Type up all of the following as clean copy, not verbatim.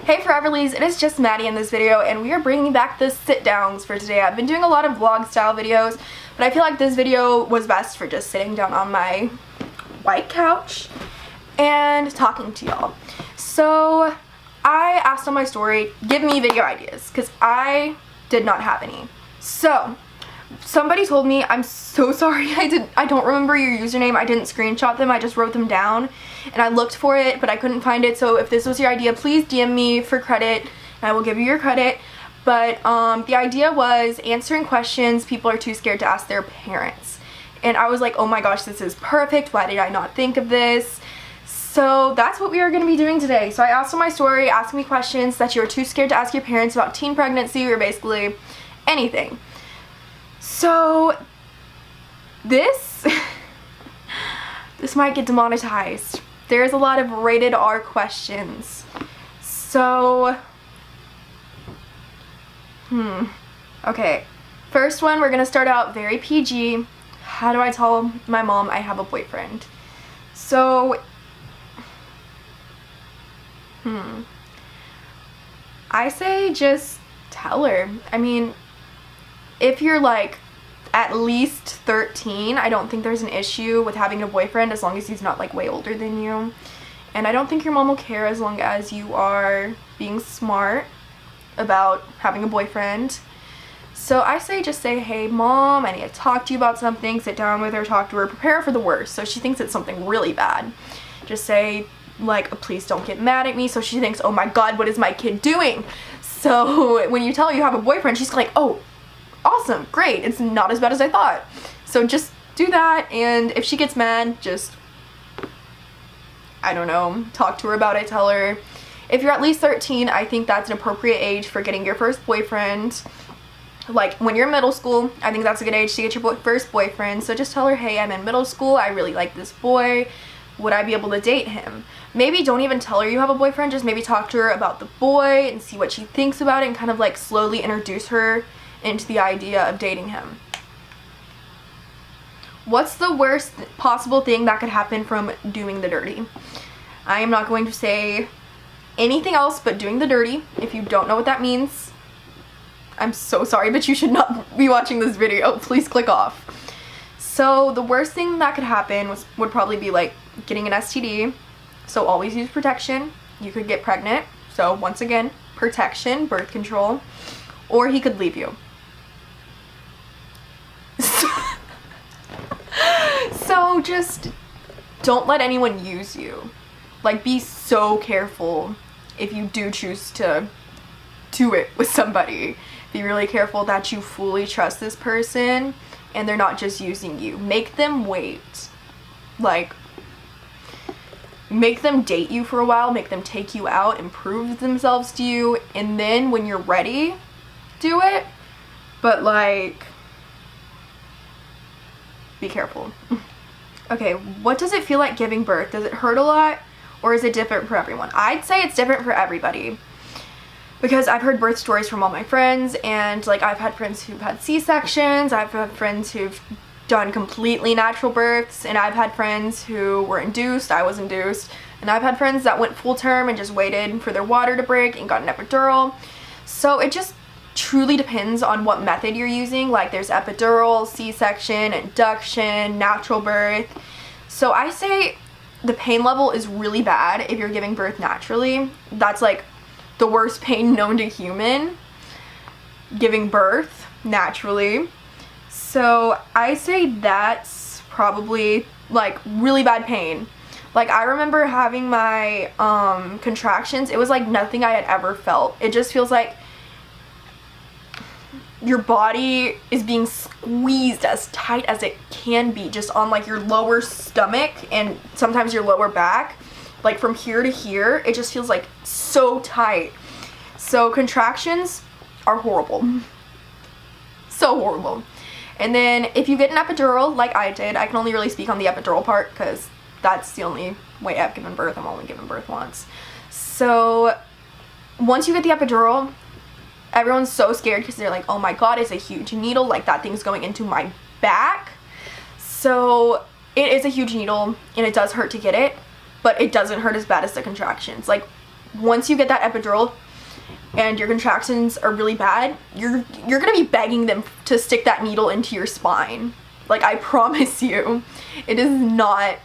Hey Foreverlies, it is just Maddie in this video, and we are bringing back the sit-downs for today. I've been doing a lot of vlog style videos, but I feel like this video was best for just sitting down on my white couch and talking to y'all. So I asked on my story, give me video ideas, because I did not have any. So somebody told me, I'm so sorry, I don't remember your username. I didn't screenshot them, I just wrote them down and I looked for it, but I couldn't find it. So if this was your idea, please DM me for credit and I will give you your credit. But the idea was answering questions people are too scared to ask their parents. And I was like, oh my gosh, this is perfect. Why did I not think of this? So that's what we are going to be doing today. So I asked on my story, ask me questions that you're too scared to ask your parents about teen pregnancy or basically anything. So this might get demonetized. There's a lot of rated R questions. So okay, first one, we're gonna start out very PG. How do I tell my mom I have a boyfriend? So I say just tell her. I mean, if you're like at least 13, I don't think there's an issue with having a boyfriend as long as he's not like way older than you. And I don't think your mom will care as long as you are being smart about having a boyfriend. So I say just say, hey mom, I need to talk to you about something. Sit down with her, talk to her, prepare for the worst. So she thinks it's something really bad. Just say like, please don't get mad at me. So she thinks, oh my god, what is my kid doing? So when you tell her you have a boyfriend, she's like, oh, awesome, great, it's not as bad as I thought. So just do that, and if she gets mad, just, I don't know, talk to her about it, tell her. If you're at least 13, I think that's an appropriate age for getting your first boyfriend. Like when you're in middle school, I think that's a good age to get your first boyfriend. So just tell her, hey, I'm in middle school, I really like this boy, would I be able to date him? Maybe don't even tell her you have a boyfriend, just maybe talk to her about the boy and see what she thinks about it and kind of like slowly introduce her into the idea of dating him. What's the worst possible thing that could happen from doing the dirty? I am not going to say anything else but doing the dirty. If you don't know what that means, I'm so sorry, but you should not be watching this video. Please click off. So the worst thing that could happen would probably be like getting an STD. So always use protection. You could get pregnant. So once again, protection, birth control, or he could leave you. So just don't let anyone use you. Like, be so careful if you do choose to do it with somebody. Be really careful that you fully trust this person and they're not just using you. Make them wait. Like, make them date you for a while, make them take you out and prove themselves to you, and then when you're ready, do it. But like, be careful. Okay, what does it feel like giving birth? Does it hurt a lot, or is it different for everyone? I'd say it's different for everybody, because I've heard birth stories from all my friends, and like I've had friends who've had C-sections, I've had friends who've done completely natural births, and I've had friends who were induced, I was induced, and I've had friends that went full term and just waited for their water to break and got an epidural. So it just truly depends on what method you're using. Like there's epidural, C-section, induction, natural birth. So I say the pain level is really bad if you're giving birth naturally. That's like the worst pain known to human, giving birth naturally. So I say that's probably like really bad pain. Like I remember having my contractions, it was like nothing I had ever felt. It just feels like your body is being squeezed as tight as it can be, just on like your lower stomach and sometimes your lower back. Like from here to here, it just feels like so tight. So contractions are horrible. So horrible. And then if you get an epidural, like I did, I can only really speak on the epidural part because that's the only way I've given birth. I've only given birth once. So once you get the epidural, everyone's so scared because they're like, oh my god, it's a huge needle, like that thing's going into my back. So it is a huge needle and it does hurt to get it, but it doesn't hurt as bad as the contractions. Like once you get that epidural and your contractions are really bad, you're gonna be begging them to stick that needle into your spine. Like, I promise you, it is not,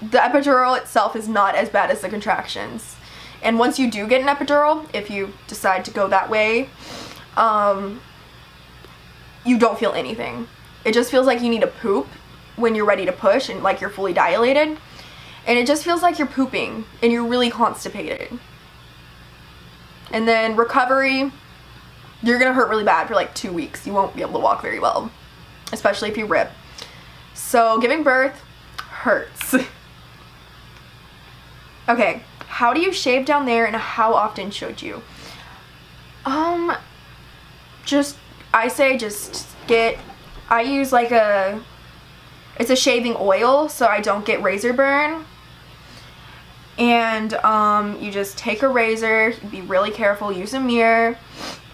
the epidural itself is not as bad as the contractions. And once you do get an epidural, if you decide to go that way, you don't feel anything. It just feels like you need to poop when you're ready to push and like you're fully dilated. And it just feels like you're pooping and you're really constipated. And then recovery, you're gonna hurt really bad for like 2 weeks. You won't be able to walk very well, especially if you rip. So giving birth hurts. Okay, how do you shave down there and how often should you? I use like it's a shaving oil so I don't get razor burn. And you just take a razor, be really careful, use a mirror,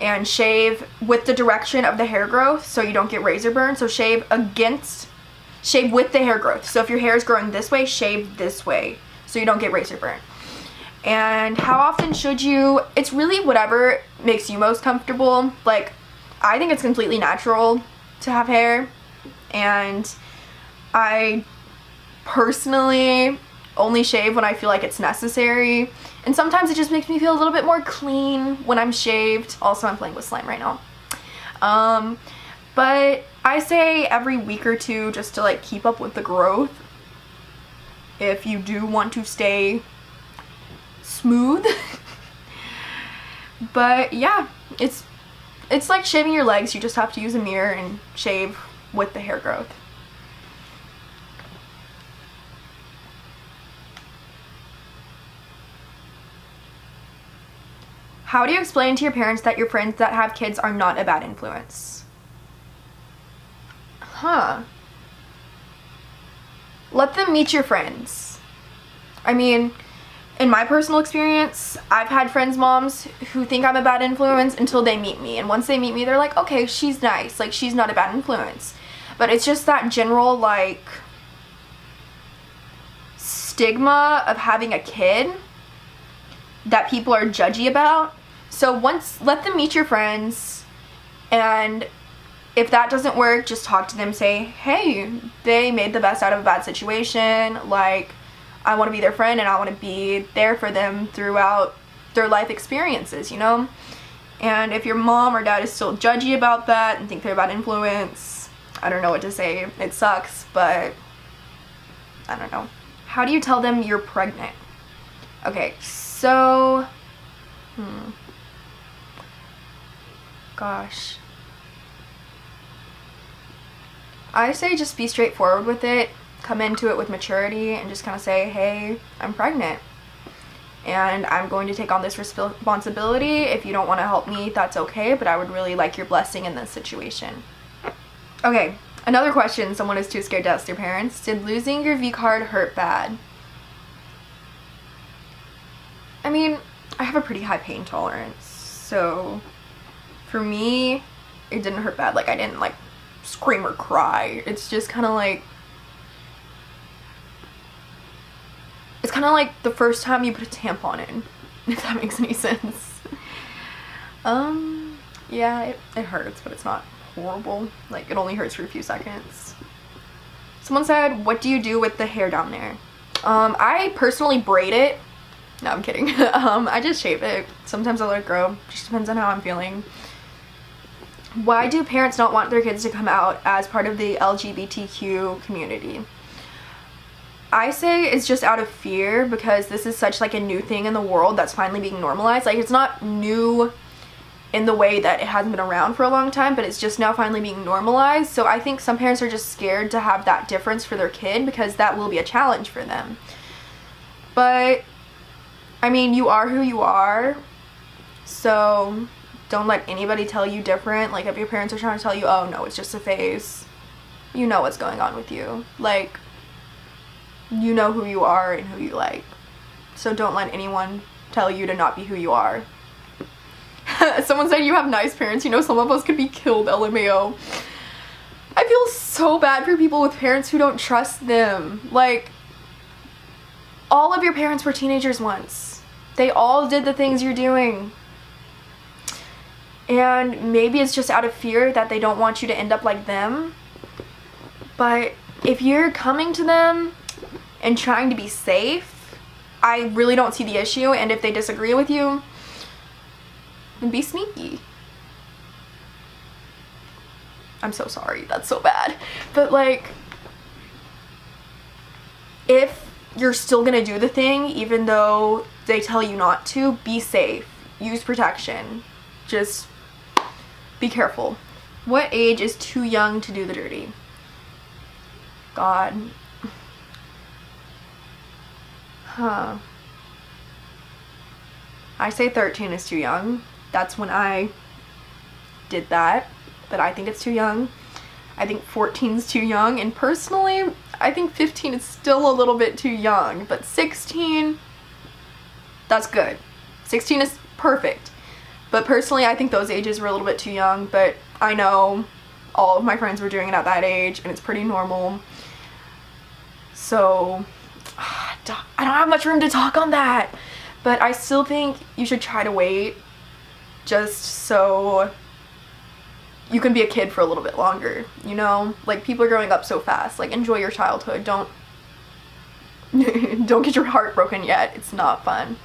and shave with the direction of the hair growth so you don't get razor burn. So shave with the hair growth. So if your hair is growing this way, shave this way so you don't get razor burn. And how often should you? It's really whatever makes you most comfortable. Like, I think it's completely natural to have hair, and I personally only shave when I feel like it's necessary, and sometimes it just makes me feel a little bit more clean when I'm shaved. Also, I'm playing with slime right now. But I say every week or two just to like keep up with the growth if you do want to stay smooth. But yeah, it's like shaving your legs. You just have to use a mirror and shave with the hair growth. How do you explain to your parents that your friends that have kids are not a bad influence? Let them meet your friends. I mean, in my personal experience, I've had friends' moms who think I'm a bad influence until they meet me. And once they meet me, they're like, okay, she's nice. Like, she's not a bad influence. But it's just that general, like, stigma of having a kid that people are judgy about. So let them meet your friends, and if that doesn't work, just talk to them, say, hey, they made the best out of a bad situation, like, I want to be their friend and I want to be there for them throughout their life experiences, you know? And if your mom or dad is still judgy about that and think they're a bad influence, I don't know what to say. It sucks, but I don't know. How do you tell them you're pregnant? Okay, so, gosh. I say just be straightforward with it. Come into it with maturity and just kind of say, hey, I'm pregnant and I'm going to take on this responsibility. If you don't want to help me, that's okay, but I would really like your blessing in this situation. Okay, another question someone is too scared to ask their parents. Did losing your V card hurt bad? I mean, I have a pretty high pain tolerance, so for me, it didn't hurt bad. Like, I didn't like scream or cry. It's just kind of like, it's kind of like the first time you put a tampon in, if that makes any sense. Yeah, it hurts, but it's not horrible. Like, it only hurts for a few seconds. Someone said, what do you do with the hair down there? I personally braid it. No, I'm kidding. I just shave it. Sometimes I let it grow. Just depends on how I'm feeling. Why do parents not want their kids to come out as part of the LGBTQ community? I say it's just out of fear, because this is such like a new thing in the world that's finally being normalized. Like, it's not new in the way that it hasn't been around for a long time, but it's just now finally being normalized. So I think some parents are just scared to have that difference for their kid, because that will be a challenge for them. But I mean, you are who you are, so don't let anybody tell you different. Like, if your parents are trying to tell you, oh no, it's just a phase, you know what's going on with you. Like, you know who you are and who you like. So don't let anyone tell you to not be who you are. Someone said you have nice parents. You know, some of us could be killed, LMAO. I feel so bad for people with parents who don't trust them. Like, all of your parents were teenagers once. They all did the things you're doing. And maybe it's just out of fear that they don't want you to end up like them. But if you're coming to them and trying to be safe, I really don't see the issue. And if they disagree with you, then be sneaky. I'm so sorry, that's so bad. But like, if you're still gonna do the thing even though they tell you not to, be safe. Use protection. Just be careful. What age is too young to do the dirty? God. Huh. I say 13 is too young. That's when I did that. But I think it's too young. I think 14 is too young. And personally, I think 15 is still a little bit too young. But 16, that's good. 16 is perfect. But personally, I think those ages were a little bit too young. But I know all of my friends were doing it at that age, and it's pretty normal. So, I don't have much room to talk on that. But I still think you should try to wait just so you can be a kid for a little bit longer, you know? Like, people are growing up so fast. Like, enjoy your childhood. Don't get your heart broken yet. It's not fun.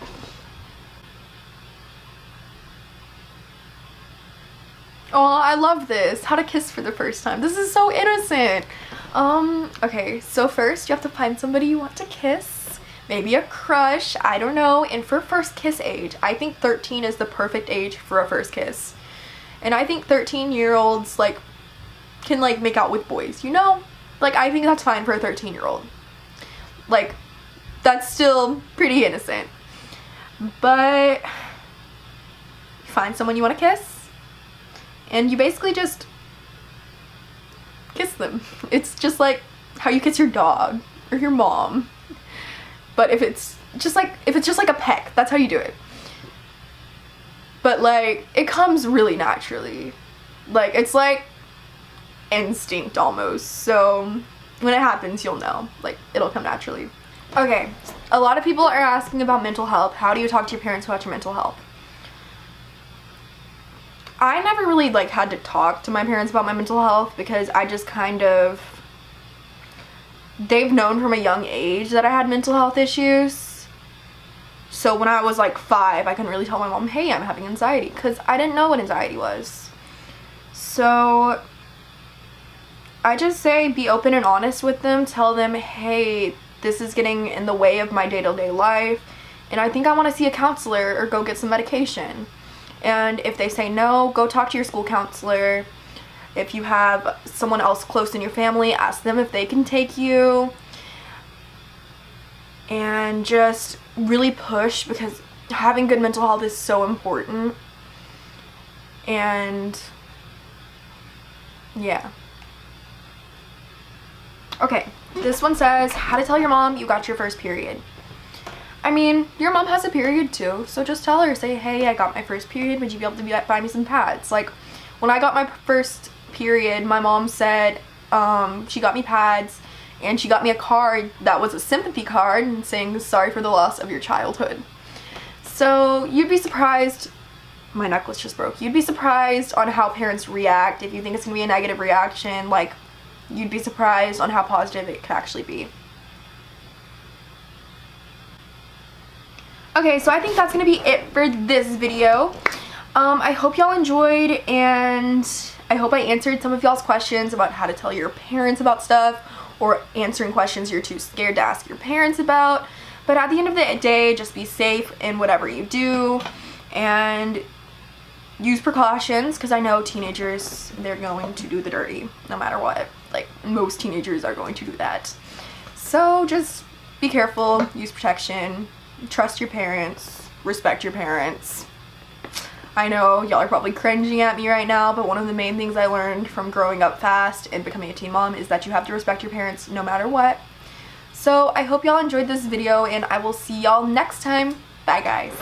Oh, I love this. How to kiss for the first time. This is so innocent. Okay, so first you have to find somebody you want to kiss. Maybe a crush, I don't know. And for first kiss age, I think 13 is the perfect age for a first kiss. And I think 13-year-olds, like, can, like, make out with boys, you know? Like, I think that's fine for a 13-year-old. Like, that's still pretty innocent. But you find someone you want to kiss, and you basically just kiss them. It's just like how you kiss your dog or your mom. But if it's just like a peck, that's how you do it. But like, it comes really naturally. Like, it's like instinct almost. So when it happens, you'll know. Like, it'll come naturally. Okay, a lot of people are asking about mental health. How do you talk to your parents about your mental health? I never really like had to talk to my parents about my mental health because I just kind of, they've known from a young age that I had mental health issues. So when I was like 5, I couldn't really tell my mom, hey, I'm having anxiety, because I didn't know what anxiety was. So I just say be open and honest with them. Tell them, hey, this is getting in the way of my day-to-day life, and I think I want to see a counselor or go get some medication. And if they say no, go talk to your school counselor. If you have someone else close in your family, ask them if they can take you. And just really push, because having good mental health is so important. And yeah. Okay, this one says, how to tell your mom you got your first period. I mean, your mom has a period too, so just tell her, say, hey, I got my first period, would you be able to buy me some pads? Like, when I got my first period, my mom said she got me pads, and she got me a card that was a sympathy card saying, sorry for the loss of your childhood. So you'd be surprised, my necklace just broke, you'd be surprised on how parents react. If you think it's gonna be a negative reaction, like, you'd be surprised on how positive it could actually be. Okay, so I think that's gonna be it for this video. I hope y'all enjoyed, and I hope I answered some of y'all's questions about how to tell your parents about stuff, or answering questions you're too scared to ask your parents about. But at the end of the day, just be safe in whatever you do, and use precautions, because I know teenagers, they're going to do the dirty no matter what. Like, most teenagers are going to do that. So just be careful, use protection, trust your parents, respect your parents. I know y'all are probably cringing at me right now, but one of the main things I learned from growing up fast and becoming a teen mom is that you have to respect your parents no matter what. So I hope y'all enjoyed this video, and I will see y'all next time. Bye, guys.